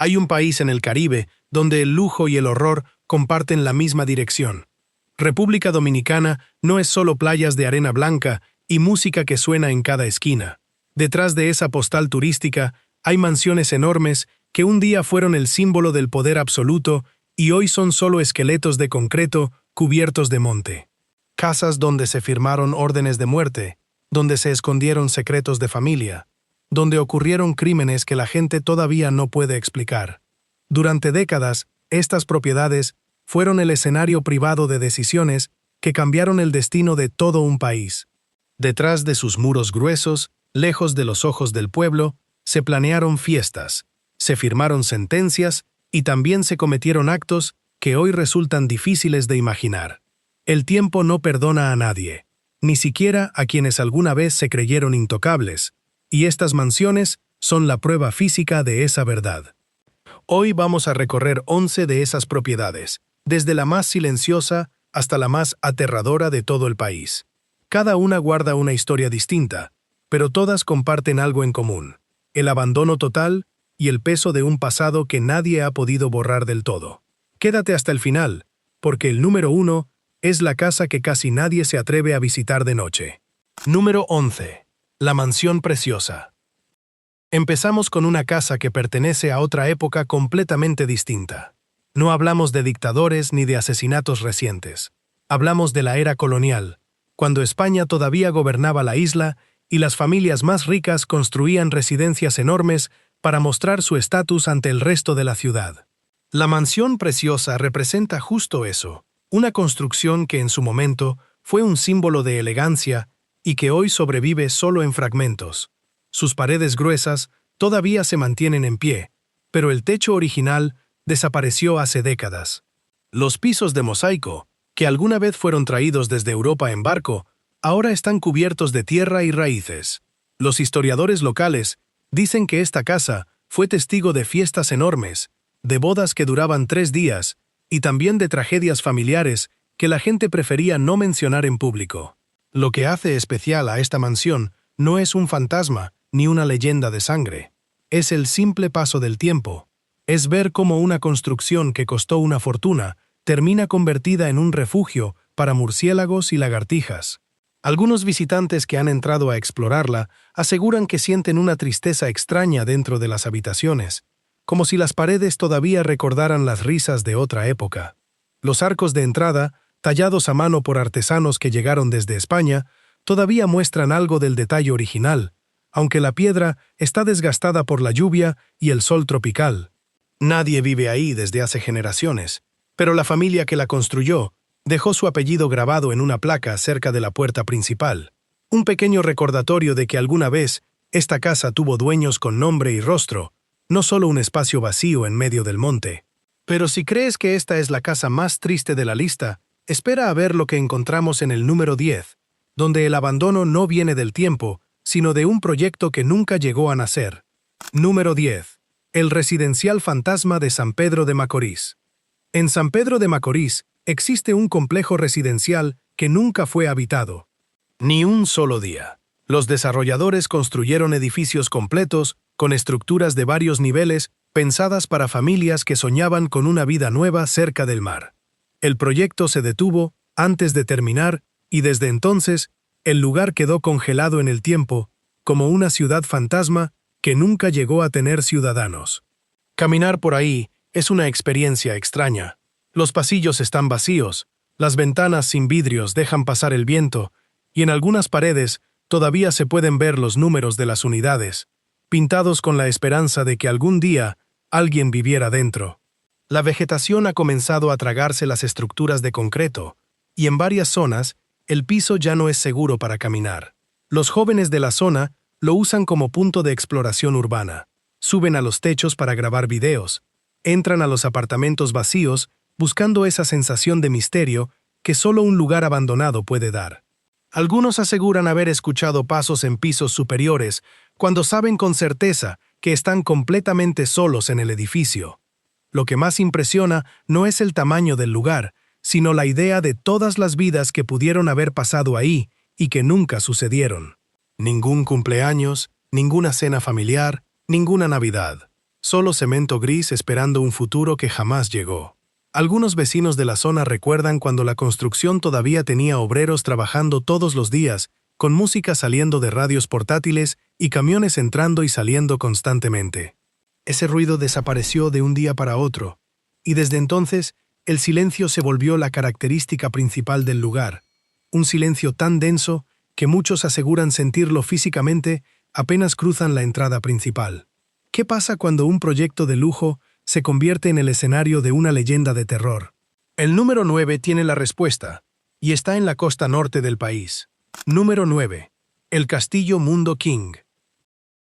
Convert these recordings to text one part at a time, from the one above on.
Hay un país en el Caribe donde el lujo y el horror comparten la misma dirección. República Dominicana no es solo playas de arena blanca y música que suena en cada esquina. Detrás de esa postal turística hay mansiones enormes que un día fueron el símbolo del poder absoluto y hoy son solo esqueletos de concreto cubiertos de monte. Casas donde se firmaron órdenes de muerte, donde se escondieron secretos de familia, donde ocurrieron crímenes que la gente todavía no puede explicar. Durante décadas, estas propiedades fueron el escenario privado de decisiones que cambiaron el destino de todo un país. Detrás de sus muros gruesos, lejos de los ojos del pueblo, se planearon fiestas, se firmaron sentencias y también se cometieron actos que hoy resultan difíciles de imaginar. El tiempo no perdona a nadie, ni siquiera a quienes alguna vez se creyeron intocables, y estas mansiones son la prueba física de esa verdad. Hoy vamos a recorrer 11 de esas propiedades, desde la más silenciosa hasta la más aterradora de todo el país. Cada una guarda una historia distinta, pero todas comparten algo en común: el abandono total y el peso de un pasado que nadie ha podido borrar del todo. Quédate hasta el final, porque el número 1 es la casa que casi nadie se atreve a visitar de noche. Número 11. La Mansión Preciosa. Empezamos con una casa que pertenece a otra época completamente distinta. No hablamos de dictadores ni de asesinatos recientes. Hablamos de la era colonial, cuando España todavía gobernaba la isla y las familias más ricas construían residencias enormes para mostrar su estatus ante el resto de la ciudad. La Mansión Preciosa representa justo eso, una construcción que en su momento fue un símbolo de elegancia y que hoy sobrevive solo en fragmentos. Sus paredes gruesas todavía se mantienen en pie, pero el techo original desapareció hace décadas. Los pisos de mosaico, que alguna vez fueron traídos desde Europa en barco, ahora están cubiertos de tierra y raíces. Los historiadores locales dicen que esta casa fue testigo de fiestas enormes, de bodas que duraban 3 días y también de tragedias familiares que la gente prefería no mencionar en público. Lo que hace especial a esta mansión no es un fantasma ni una leyenda de sangre. Es el simple paso del tiempo. Es ver cómo una construcción que costó una fortuna termina convertida en un refugio para murciélagos y lagartijas. Algunos visitantes que han entrado a explorarla aseguran que sienten una tristeza extraña dentro de las habitaciones, como si las paredes todavía recordaran las risas de otra época. Los arcos de entrada, tallados a mano por artesanos que llegaron desde España, todavía muestran algo del detalle original, aunque la piedra está desgastada por la lluvia y el sol tropical. Nadie vive ahí desde hace generaciones, pero la familia que la construyó dejó su apellido grabado en una placa cerca de la puerta principal. Un pequeño recordatorio de que alguna vez esta casa tuvo dueños con nombre y rostro, no solo un espacio vacío en medio del monte. Pero si crees que esta es la casa más triste de la lista, espera a ver lo que encontramos en el número 10, donde el abandono no viene del tiempo, sino de un proyecto que nunca llegó a nacer. Número 10. El residencial fantasma de San Pedro de Macorís. En San Pedro de Macorís existe un complejo residencial que nunca fue habitado. Ni un solo día. Los desarrolladores construyeron edificios completos, con estructuras de varios niveles, pensadas para familias que soñaban con una vida nueva cerca del mar. El proyecto se detuvo antes de terminar y desde entonces el lugar quedó congelado en el tiempo, como una ciudad fantasma que nunca llegó a tener ciudadanos. Caminar por ahí es una experiencia extraña. Los pasillos están vacíos, las ventanas sin vidrios dejan pasar el viento, y en algunas paredes todavía se pueden ver los números de las unidades, pintados con la esperanza de que algún día alguien viviera dentro. La vegetación ha comenzado a tragarse las estructuras de concreto, y en varias zonas el piso ya no es seguro para caminar. Los jóvenes de la zona lo usan como punto de exploración urbana. Suben a los techos para grabar videos, entran a los apartamentos vacíos buscando esa sensación de misterio que solo un lugar abandonado puede dar. Algunos aseguran haber escuchado pasos en pisos superiores cuando saben con certeza que están completamente solos en el edificio. Lo que más impresiona no es el tamaño del lugar, sino la idea de todas las vidas que pudieron haber pasado ahí y que nunca sucedieron. Ningún cumpleaños, ninguna cena familiar, ninguna Navidad. solo cemento gris esperando un futuro que jamás llegó. Algunos vecinos de la zona recuerdan cuando la construcción todavía tenía obreros trabajando todos los días, con música saliendo de radios portátiles y camiones entrando y saliendo constantemente. Ese ruido desapareció de un día para otro, y desde entonces el silencio se volvió la característica principal del lugar, un silencio tan denso que muchos aseguran sentirlo físicamente apenas cruzan la entrada principal. ¿Qué pasa cuando un proyecto de lujo se convierte en el escenario de una leyenda de terror? El número 9 tiene la respuesta, y está en la costa norte del país. Número 9. El Castillo Mundo King.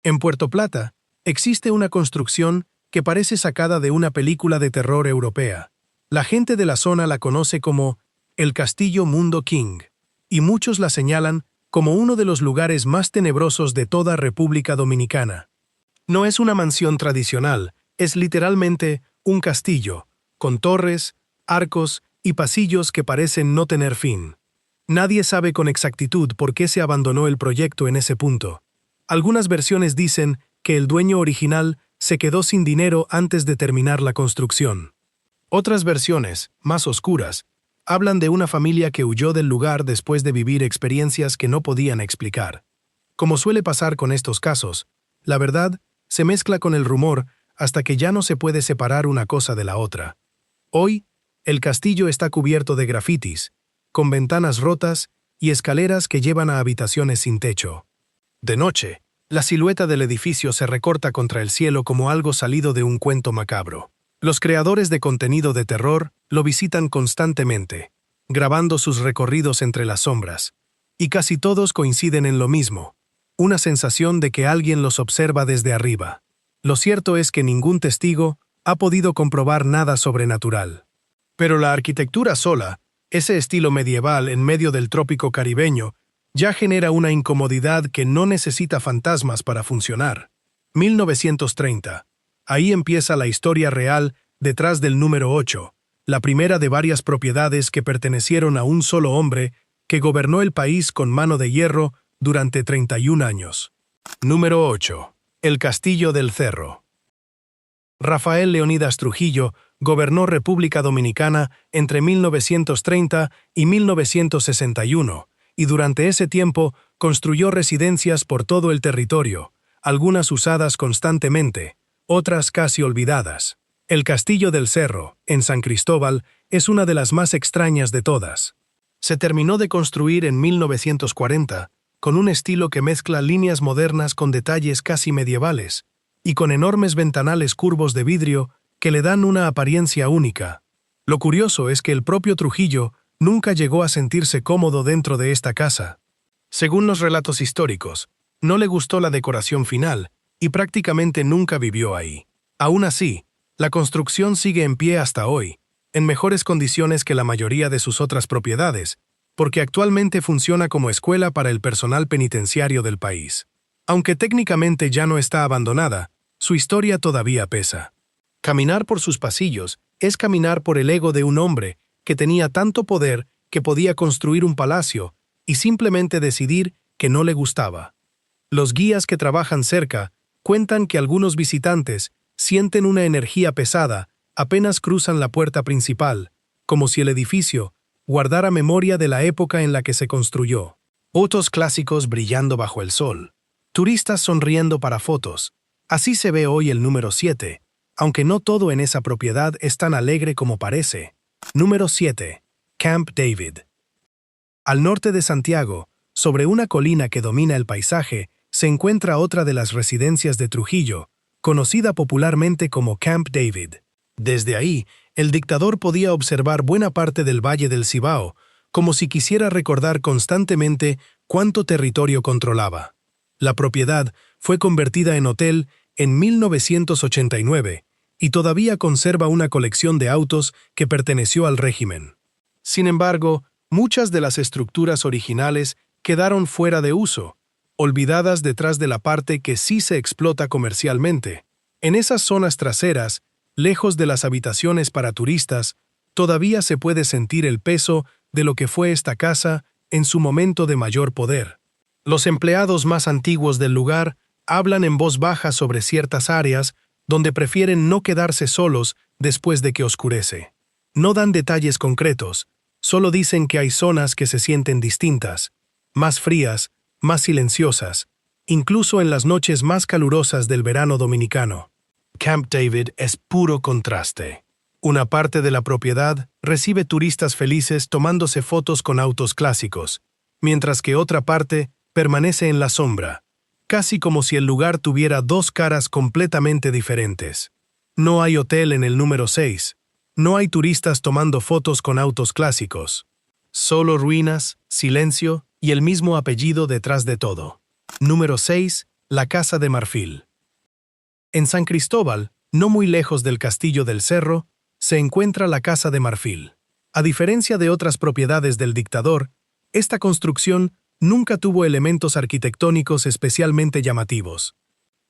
En Puerto Plata, existe una construcción que parece sacada de una película de terror europea. La gente de la zona la conoce como el Castillo Mundo King, y muchos la señalan como uno de los lugares más tenebrosos de toda República Dominicana. No es una mansión tradicional, es literalmente un castillo, con torres, arcos y pasillos que parecen no tener fin. Nadie sabe con exactitud por qué se abandonó el proyecto en ese punto. Algunas versiones dicen que el dueño original se quedó sin dinero antes de terminar la construcción. Otras versiones, más oscuras, hablan de una familia que huyó del lugar después de vivir experiencias que no podían explicar. Como suele pasar con estos casos, la verdad se mezcla con el rumor hasta que ya no se puede separar una cosa de la otra. Hoy, el castillo está cubierto de grafitis, con ventanas rotas y escaleras que llevan a habitaciones sin techo. De noche, la silueta del edificio se recorta contra el cielo como algo salido de un cuento macabro. Los creadores de contenido de terror lo visitan constantemente, grabando sus recorridos entre las sombras, y casi todos coinciden en lo mismo, una sensación de que alguien los observa desde arriba. Lo cierto es que ningún testigo ha podido comprobar nada sobrenatural. Pero la arquitectura sola, ese estilo medieval en medio del trópico caribeño, ya genera una incomodidad que no necesita fantasmas para funcionar. 1930. Ahí empieza la historia real detrás del número 8, la primera de varias propiedades que pertenecieron a un solo hombre que gobernó el país con mano de hierro durante 31 años. Número 8. El Castillo del Cerro. Rafael Leónidas Trujillo gobernó República Dominicana entre 1930 y 1961, y durante ese tiempo construyó residencias por todo el territorio, algunas usadas constantemente, otras casi olvidadas. El Castillo del Cerro, en San Cristóbal, es una de las más extrañas de todas. Se terminó de construir en 1940, con un estilo que mezcla líneas modernas con detalles casi medievales, y con enormes ventanales curvos de vidrio que le dan una apariencia única. Lo curioso es que el propio Trujillo nunca llegó a sentirse cómodo dentro de esta casa. Según los relatos históricos, no le gustó la decoración final y prácticamente nunca vivió ahí. Aún así, la construcción sigue en pie hasta hoy, en mejores condiciones que la mayoría de sus otras propiedades, porque actualmente funciona como escuela para el personal penitenciario del país. Aunque técnicamente ya no está abandonada, su historia todavía pesa. Caminar por sus pasillos es caminar por el ego de un hombre que tenía tanto poder que podía construir un palacio y simplemente decidir que no le gustaba. Los guías que trabajan cerca cuentan que algunos visitantes sienten una energía pesada apenas cruzan la puerta principal, como si el edificio guardara memoria de la época en la que se construyó. Autos clásicos brillando bajo el sol. Turistas sonriendo para fotos. Así se ve hoy el número 7, aunque no todo en esa propiedad es tan alegre como parece. Número 7. Camp David. Al norte de Santiago, sobre una colina que domina el paisaje, se encuentra otra de las residencias de Trujillo, conocida popularmente como Camp David. Desde ahí, el dictador podía observar buena parte del Valle del Cibao, como si quisiera recordar constantemente cuánto territorio controlaba. La propiedad fue convertida en hotel en 1989 y todavía conserva una colección de autos que perteneció al régimen. Sin embargo, muchas de las estructuras originales quedaron fuera de uso, olvidadas detrás de la parte que sí se explota comercialmente. En esas zonas traseras, lejos de las habitaciones para turistas, todavía se puede sentir el peso de lo que fue esta casa en su momento de mayor poder. Los empleados más antiguos del lugar hablan en voz baja sobre ciertas áreas donde prefieren no quedarse solos después de que oscurece. No dan detalles concretos, solo dicen que hay zonas que se sienten distintas, más frías, más silenciosas, incluso en las noches más calurosas del verano dominicano. Camp David es puro contraste. Una parte de la propiedad recibe turistas felices tomándose fotos con autos clásicos, mientras que otra parte permanece en la sombra, casi como si el lugar tuviera dos caras completamente diferentes. No hay hotel en el número 6, no hay turistas tomando fotos con autos clásicos. Solo ruinas, silencio y el mismo apellido detrás de todo. Número 6. La Casa de Marfil. En San Cristóbal, no muy lejos del Castillo del Cerro, se encuentra la Casa de Marfil. A diferencia de otras propiedades del dictador, esta construcción nunca tuvo elementos arquitectónicos especialmente llamativos.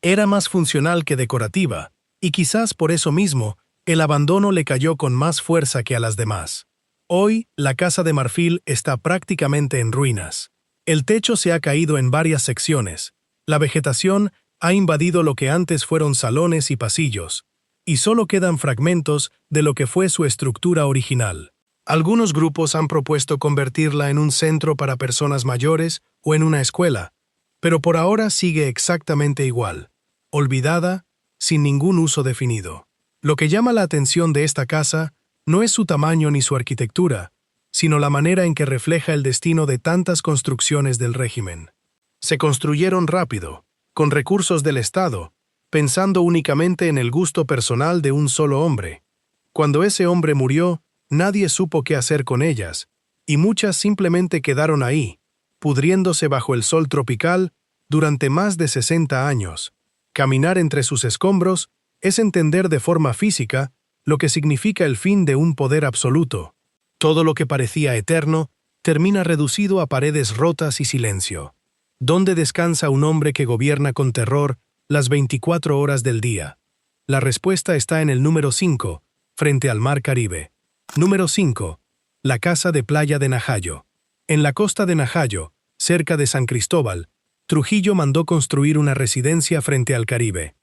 Era más funcional que decorativa, y quizás por eso mismo, el abandono le cayó con más fuerza que a las demás. Hoy, la Casa de Marfil está prácticamente en ruinas. El techo se ha caído en varias secciones. La vegetación ha invadido lo que antes fueron salones y pasillos, y solo quedan fragmentos de lo que fue su estructura original. Algunos grupos han propuesto convertirla en un centro para personas mayores o en una escuela, pero por ahora sigue exactamente igual, olvidada, sin ningún uso definido. Lo que llama la atención de esta casa no es su tamaño ni su arquitectura, sino la manera en que refleja el destino de tantas construcciones del régimen. Se construyeron rápido, con recursos del Estado, pensando únicamente en el gusto personal de un solo hombre. Cuando ese hombre murió, nadie supo qué hacer con ellas, y muchas simplemente quedaron ahí, pudriéndose bajo el sol tropical durante más de 60 años. Caminar entre sus escombros es entender de forma física lo que significa el fin de un poder absoluto. Todo lo que parecía eterno termina reducido a paredes rotas y silencio. ¿Dónde descansa un hombre que gobierna con terror las 24 horas del día? La respuesta está en el número 5, frente al Mar Caribe. Número 5. La Casa de Playa de Najayo. En la costa de Najayo, cerca de San Cristóbal, Trujillo mandó construir una residencia frente al Caribe.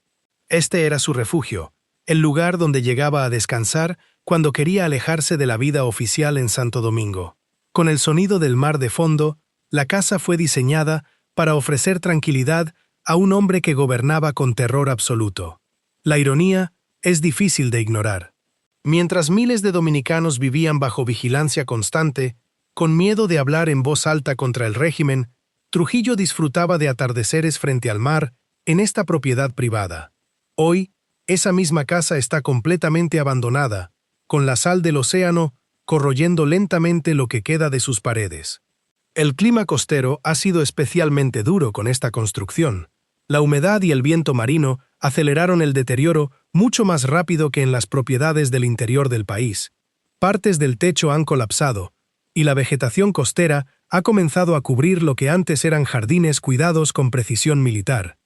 Este era su refugio, el lugar donde llegaba a descansar cuando quería alejarse de la vida oficial en Santo Domingo. Con el sonido del mar de fondo, la casa fue diseñada para ofrecer tranquilidad a un hombre que gobernaba con terror absoluto. La ironía es difícil de ignorar. Mientras miles de dominicanos vivían bajo vigilancia constante, con miedo de hablar en voz alta contra el régimen, Trujillo disfrutaba de atardeceres frente al mar en esta propiedad privada. Hoy, esa misma casa está completamente abandonada, con la sal del océano corroyendo lentamente lo que queda de sus paredes. El clima costero ha sido especialmente duro con esta construcción. La humedad y el viento marino aceleraron el deterioro mucho más rápido que en las propiedades del interior del país. Partes del techo han colapsado, y la vegetación costera ha comenzado a cubrir lo que antes eran jardines cuidados con precisión militar.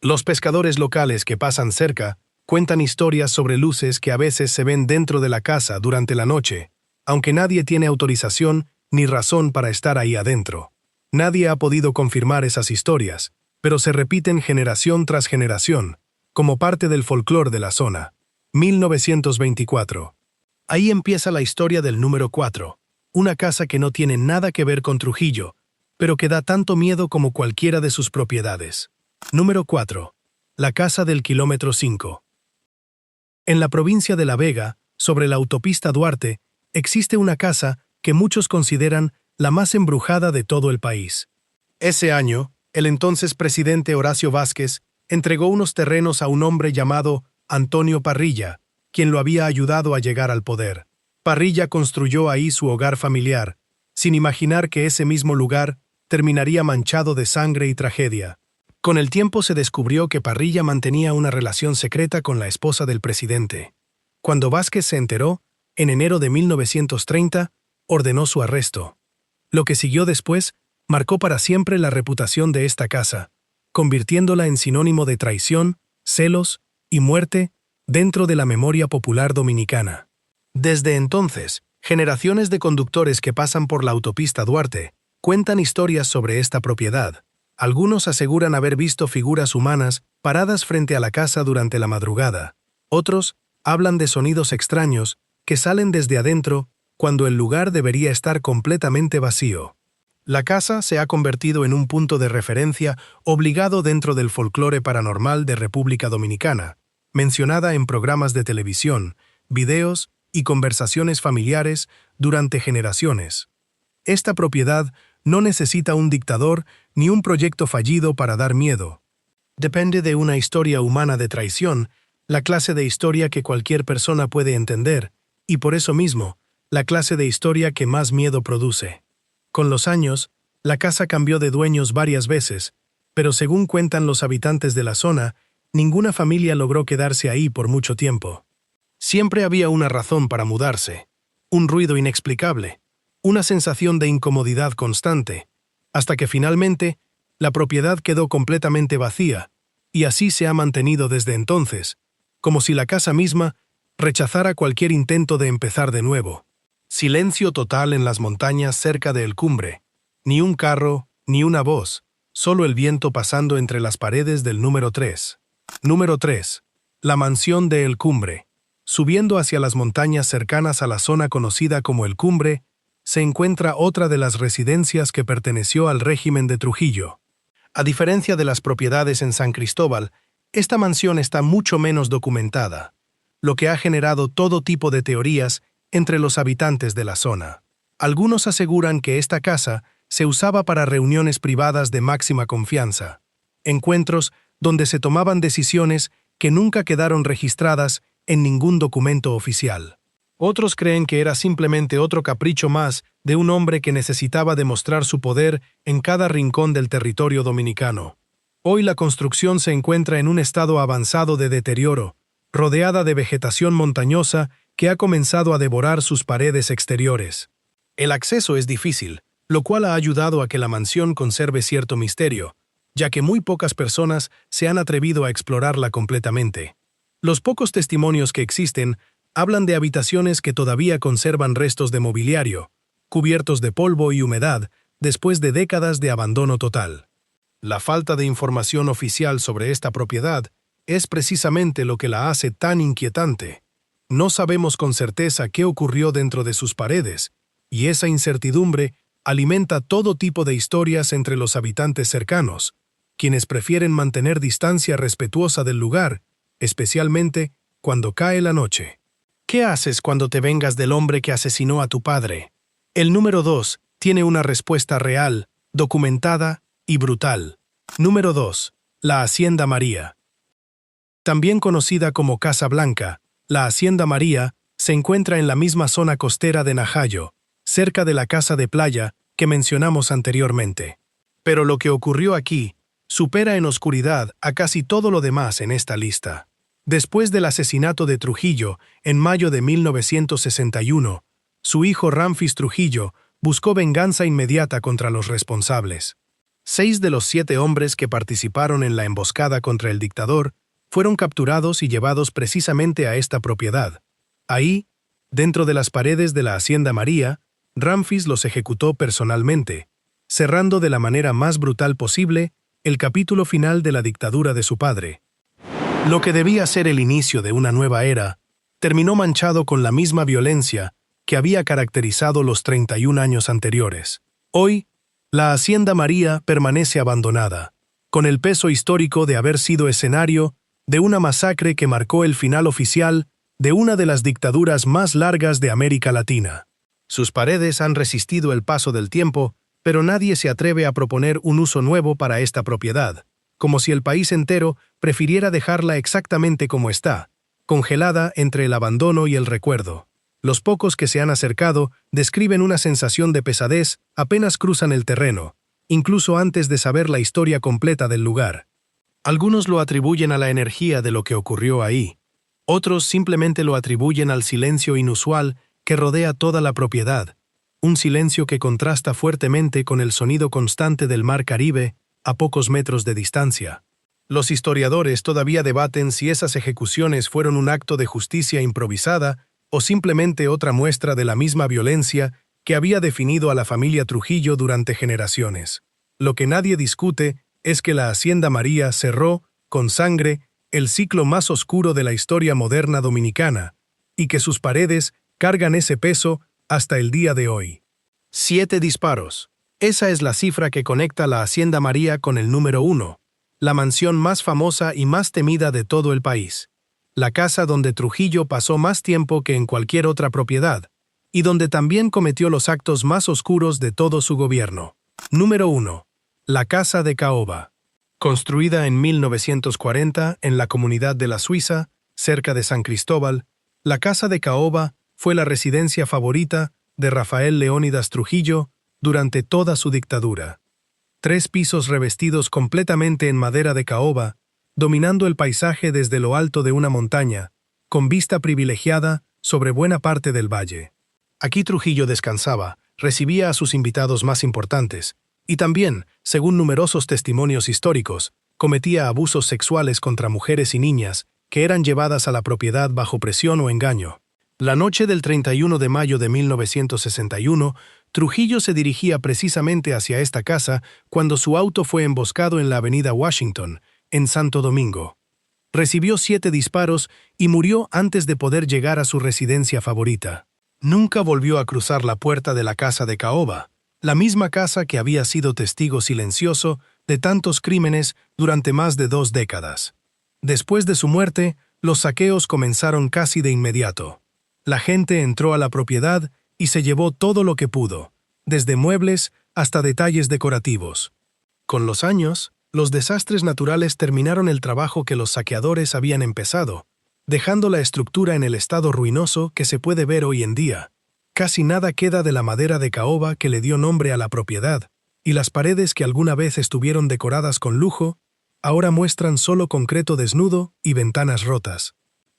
Los pescadores locales que pasan cerca cuentan historias sobre luces que a veces se ven dentro de la casa durante la noche, aunque nadie tiene autorización ni razón para estar ahí adentro. Nadie ha podido confirmar esas historias, pero se repiten generación tras generación, como parte del folclore de la zona. 1924. Ahí empieza la historia del número 4, una casa que no tiene nada que ver con Trujillo, pero que da tanto miedo como cualquiera de sus propiedades. Número 4. La Casa del Kilómetro 5. En la provincia de La Vega, sobre la autopista Duarte, existe una casa que muchos consideran la más embrujada de todo el país. Ese año, el entonces presidente Horacio Vázquez entregó unos terrenos a un hombre llamado Antonio Parrilla, quien lo había ayudado a llegar al poder. Parrilla construyó ahí su hogar familiar, sin imaginar que ese mismo lugar terminaría manchado de sangre y tragedia. Con el tiempo se descubrió que Parrilla mantenía una relación secreta con la esposa del presidente. Cuando Vázquez se enteró, en enero de 1930, ordenó su arresto. Lo que siguió después marcó para siempre la reputación de esta casa, convirtiéndola en sinónimo de traición, celos y muerte dentro de la memoria popular dominicana. Desde entonces, generaciones de conductores que pasan por la autopista Duarte cuentan historias sobre esta propiedad. Algunos aseguran haber visto figuras humanas paradas frente a la casa durante la madrugada. Otros hablan de sonidos extraños que salen desde adentro cuando el lugar debería estar completamente vacío. La casa se ha convertido en un punto de referencia obligado dentro del folclore paranormal de República Dominicana, mencionada en programas de televisión, videos y conversaciones familiares durante generaciones. Esta propiedad no necesita un dictador ni un proyecto fallido para dar miedo. Depende de una historia humana de traición, la clase de historia que cualquier persona puede entender, y por eso mismo, la clase de historia que más miedo produce. Con los años, la casa cambió de dueños varias veces, pero según cuentan los habitantes de la zona, ninguna familia logró quedarse ahí por mucho tiempo. Siempre había una razón para mudarse, un ruido inexplicable, una sensación de incomodidad constante, hasta que finalmente la propiedad quedó completamente vacía, y así se ha mantenido desde entonces, como si la casa misma rechazara cualquier intento de empezar de nuevo. Silencio total en las montañas cerca de El Cumbre. Ni un carro, ni una voz, solo el viento pasando entre las paredes del número 3. Número 3. La mansión de El Cumbre. Subiendo hacia las montañas cercanas a la zona conocida como El Cumbre, se encuentra otra de las residencias que perteneció al régimen de Trujillo. A diferencia de las propiedades en San Cristóbal, esta mansión está mucho menos documentada, lo que ha generado todo tipo de teorías entre los habitantes de la zona. Algunos aseguran que esta casa se usaba para reuniones privadas de máxima confianza, encuentros donde se tomaban decisiones que nunca quedaron registradas en ningún documento oficial. Otros creen que era simplemente otro capricho más de un hombre que necesitaba demostrar su poder en cada rincón del territorio dominicano. Hoy la construcción se encuentra en un estado avanzado de deterioro, rodeada de vegetación montañosa que ha comenzado a devorar sus paredes exteriores. El acceso es difícil, lo cual ha ayudado a que la mansión conserve cierto misterio, ya que muy pocas personas se han atrevido a explorarla completamente. Los pocos testimonios que existen hablan de habitaciones que todavía conservan restos de mobiliario, cubiertos de polvo y humedad después de décadas de abandono total. La falta de información oficial sobre esta propiedad es precisamente lo que la hace tan inquietante. No sabemos con certeza qué ocurrió dentro de sus paredes, y esa incertidumbre alimenta todo tipo de historias entre los habitantes cercanos, quienes prefieren mantener distancia respetuosa del lugar, especialmente cuando cae la noche. ¿Qué haces cuando te vengas del hombre que asesinó a tu padre? El número 2 tiene una respuesta real, documentada y brutal. Número 2. La Hacienda María. También conocida como Casa Blanca, la Hacienda María se encuentra en la misma zona costera de Najayo, cerca de la casa de playa que mencionamos anteriormente. Pero lo que ocurrió aquí supera en oscuridad a casi todo lo demás en esta lista. Después del asesinato de Trujillo, en mayo de 1961, su hijo Ramfis Trujillo buscó venganza inmediata contra los responsables. 6 de los 7 hombres que participaron en la emboscada contra el dictador fueron capturados y llevados precisamente a esta propiedad. Ahí, dentro de las paredes de la Hacienda María, Ramfis los ejecutó personalmente, cerrando de la manera más brutal posible el capítulo final de la dictadura de su padre. Lo que debía ser el inicio de una nueva era, terminó manchado con la misma violencia que había caracterizado los 31 años anteriores. Hoy, la Hacienda María permanece abandonada, con el peso histórico de haber sido escenario de una masacre que marcó el final oficial de una de las dictaduras más largas de América Latina. Sus paredes han resistido el paso del tiempo, pero nadie se atreve a proponer un uso nuevo para esta propiedad, como si el país entero prefiriera dejarla exactamente como está, congelada entre el abandono y el recuerdo. Los pocos que se han acercado describen una sensación de pesadez apenas cruzan el terreno, incluso antes de saber la historia completa del lugar. Algunos lo atribuyen a la energía de lo que ocurrió ahí. Otros simplemente lo atribuyen al silencio inusual que rodea toda la propiedad, un silencio que contrasta fuertemente con el sonido constante del mar Caribe a pocos metros de distancia. Los historiadores todavía debaten si esas ejecuciones fueron un acto de justicia improvisada o simplemente otra muestra de la misma violencia que había definido a la familia Trujillo durante generaciones. Lo que nadie discute es que la Hacienda María cerró, con sangre el ciclo más oscuro de la historia moderna dominicana, y que sus paredes cargan ese peso hasta el día de hoy. 7 disparos. Esa es la cifra que conecta la Hacienda María con el número 1, la mansión más famosa y más temida de todo el país. La casa donde Trujillo pasó más tiempo que en cualquier otra propiedad, y donde también cometió los actos más oscuros de todo su gobierno. Número 1. La Casa de Caoba. Construida en 1940 en la comunidad de La Suiza, cerca de San Cristóbal, la Casa de Caoba fue la residencia favorita de Rafael Leónidas Trujillo durante toda su dictadura. 3 pisos revestidos completamente en madera de caoba, dominando el paisaje desde lo alto de una montaña, con vista privilegiada sobre buena parte del valle. Aquí Trujillo descansaba, recibía a sus invitados más importantes, y también, según numerosos testimonios históricos, cometía abusos sexuales contra mujeres y niñas que eran llevadas a la propiedad bajo presión o engaño. La noche del 31 de mayo de 1961, Trujillo se dirigía precisamente hacia esta casa cuando su auto fue emboscado en la avenida Washington, en Santo Domingo. Recibió 7 disparos y murió antes de poder llegar a su residencia favorita. Nunca volvió a cruzar la puerta de la casa de Caoba, la misma casa que había sido testigo silencioso de tantos crímenes durante más de 2 décadas. Después de su muerte, los saqueos comenzaron casi de inmediato. La gente entró a la propiedad y se llevó todo lo que pudo, desde muebles hasta detalles decorativos. Con los años, los desastres naturales terminaron el trabajo que los saqueadores habían empezado, dejando la estructura en el estado ruinoso que se puede ver hoy en día. Casi nada queda de la madera de caoba que le dio nombre a la propiedad, y las paredes que alguna vez estuvieron decoradas con lujo, ahora muestran solo concreto desnudo y ventanas rotas.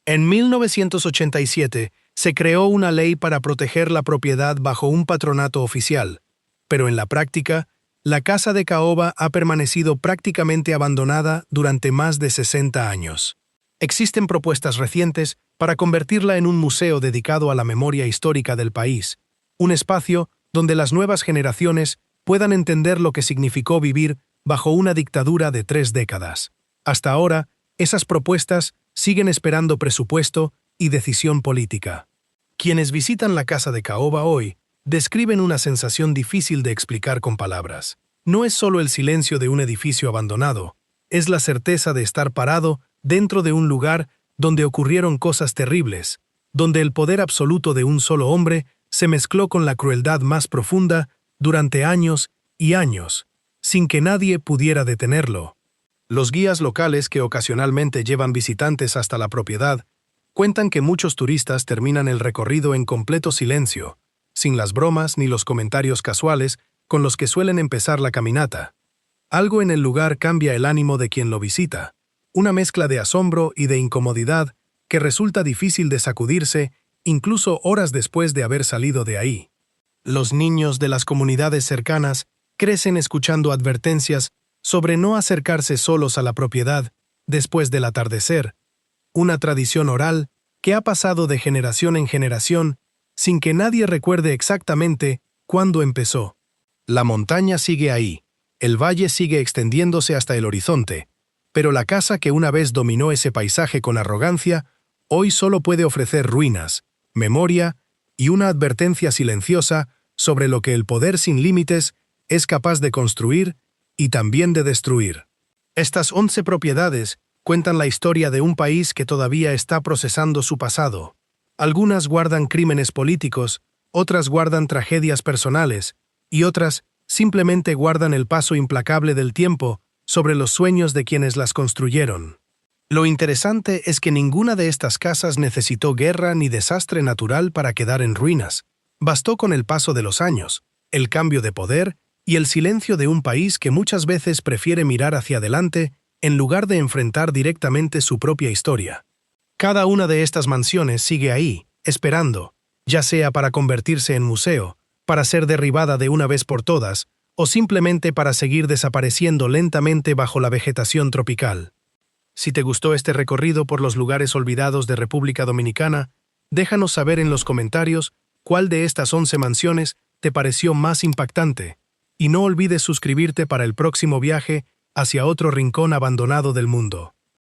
En 1987 se creó una ley para proteger la propiedad bajo un patronato oficial, pero en la práctica, la Casa de Caoba ha permanecido prácticamente abandonada durante más de 60 años. Existen propuestas recientes para convertirla en un museo dedicado a la memoria histórica del país, un espacio donde las nuevas generaciones puedan entender lo que significó vivir bajo una dictadura de 3 décadas. Hasta ahora, esas propuestas siguen esperando presupuesto y decisión política. Quienes visitan la Casa de Caoba hoy describen una sensación difícil de explicar con palabras. No es solo el silencio de un edificio abandonado, es la certeza de estar parado dentro de un lugar donde ocurrieron cosas terribles, donde el poder absoluto de un solo hombre se mezcló con la crueldad más profunda durante años y años, sin que nadie pudiera detenerlo. Los guías locales que ocasionalmente llevan visitantes hasta la propiedad cuentan que muchos turistas terminan el recorrido en completo silencio, sin las bromas ni los comentarios casuales con los que suelen empezar la caminata. Algo en el lugar cambia el ánimo de quien lo visita, una mezcla de asombro y de incomodidad que resulta difícil de sacudirse incluso horas después de haber salido de ahí. Los niños de las comunidades cercanas crecen escuchando advertencias sobre no acercarse solos a la propiedad después del atardecer, una tradición oral que ha pasado de generación en generación sin que nadie recuerde exactamente cuándo empezó. La montaña sigue ahí, el valle sigue extendiéndose hasta el horizonte, pero la casa que una vez dominó ese paisaje con arrogancia, hoy solo puede ofrecer ruinas, memoria y una advertencia silenciosa sobre lo que el poder sin límites es capaz de construir y también de destruir. Estas 11 propiedades cuentan la historia de un país que todavía está procesando su pasado. Algunas guardan crímenes políticos, otras guardan tragedias personales, y otras simplemente guardan el paso implacable del tiempo sobre los sueños de quienes las construyeron. Lo interesante es que ninguna de estas casas necesitó guerra ni desastre natural para quedar en ruinas. Bastó con el paso de los años, el cambio de poder y el silencio de un país que muchas veces prefiere mirar hacia adelante en lugar de enfrentar directamente su propia historia. Cada una de estas mansiones sigue ahí, esperando, ya sea para convertirse en museo, para ser derribada de una vez por todas, o simplemente para seguir desapareciendo lentamente bajo la vegetación tropical. Si te gustó este recorrido por los lugares olvidados de República Dominicana, déjanos saber en los comentarios cuál de estas 11 mansiones te pareció más impactante, y no olvides suscribirte para el próximo viaje hacia otro rincón abandonado del mundo.